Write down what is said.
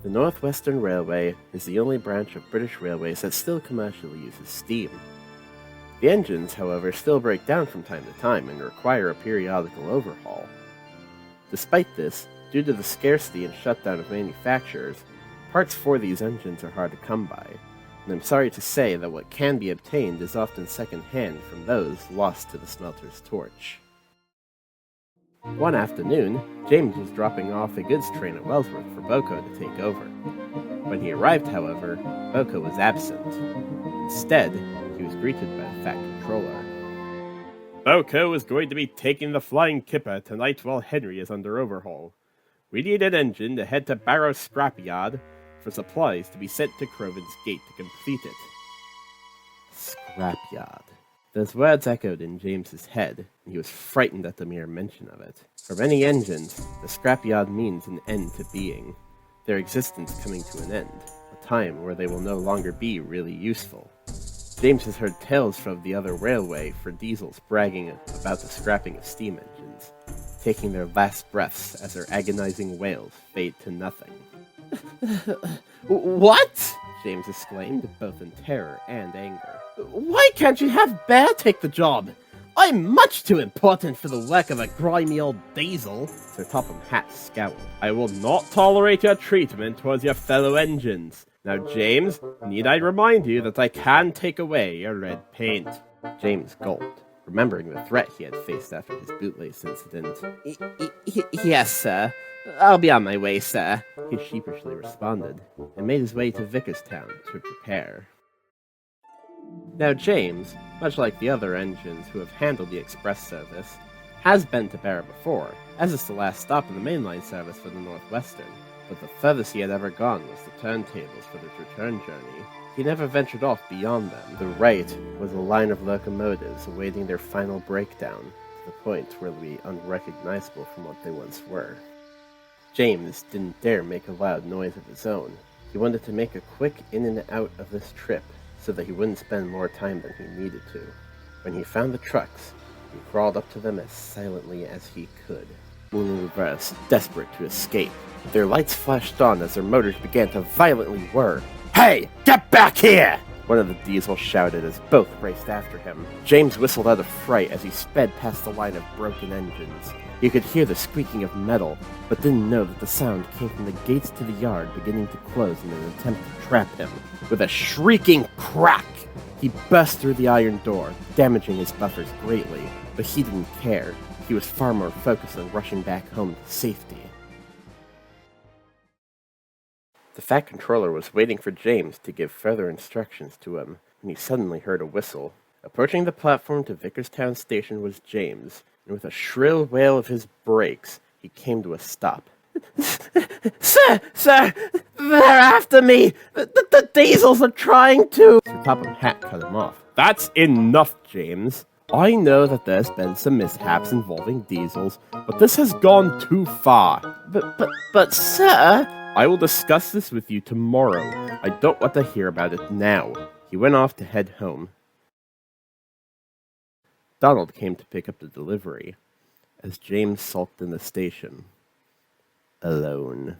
The Northwestern Railway is the only branch of British Railways that still commercially uses steam. The engines, however, still break down from time to time and require a periodical overhaul. Despite this, due to the scarcity and shutdown of manufacturers, parts for these engines are hard to come by, and I'm sorry to say that what can be obtained is often second-hand from those lost to the smelter's torch. One afternoon, James was dropping off a goods train at Wellsworth for Boko to take over. When he arrived, however, Boko was absent. Instead, he was greeted by the Fat Controller. Boko is going to be taking the Flying Kipper tonight while Henry is under overhaul. We need an engine to head to Barrow's scrapyard for supplies to be sent to Croven's Gate to complete it. Scrapyard. Those words echoed in James's head, and he was frightened at the mere mention of it. For many engines, the scrapyard means an end to being, their existence coming to an end, a time where they will no longer be really useful. James has heard tales from the other railway for diesels bragging about the scrapping of steam engines, taking their last breaths as their agonizing wails fade to nothing. What? James exclaimed, both in terror and anger. Why can't you have Bear take the job? I'm much too important for the work of a grimy old diesel. Sir Topham Hatt scowled. I will not tolerate your treatment towards your fellow engines. Now, James, need I remind you that I can take away your red paint? James gulped, remembering the threat he had faced after his bootlace incident. Yes, sir. I'll be on my way, sir, he sheepishly responded, and made his way to Vickerstown to prepare. Now James, much like the other engines who have handled the express service, has been to Barrow before, as it's the last stop in the mainline service for the Northwestern, but the furthest he had ever gone was the turntables for his return journey. He never ventured off beyond them. The right was a line of locomotives awaiting their final breakdown, to the point where they'll be unrecognizable from what they once were. James didn't dare make a loud noise of his own. He wanted to make a quick in and out of this trip, so that he wouldn't spend more time than he needed to. When he found the trucks, he crawled up to them as silently as he could, moving reverse, desperate to escape. Their lights flashed on as their motors began to violently whir. Hey, get back here! One of the diesels shouted as both raced after him. James whistled out of fright as he sped past the line of broken engines. He could hear the squeaking of metal, but didn't know that the sound came from the gates to the yard beginning to close in an attempt to trap him. With a shrieking crack, he burst through the iron door, damaging his buffers greatly, but he didn't care. He was far more focused on rushing back home to safety. The Fat Controller was waiting for James to give further instructions to him, when he suddenly heard a whistle. Approaching the platform to Vickerstown Station was James, and with a shrill wail of his brakes, he came to a stop. Sir, they're after me! The diesels are trying to... Sir Topham Hatt cut him off. That's enough, James. I know that there's been some mishaps involving diesels, but this has gone too far. But sir... I will discuss this with you tomorrow. I don't want to hear about it now. He went off to head home. Donald came to pick up the delivery, as James sulked in the station, alone.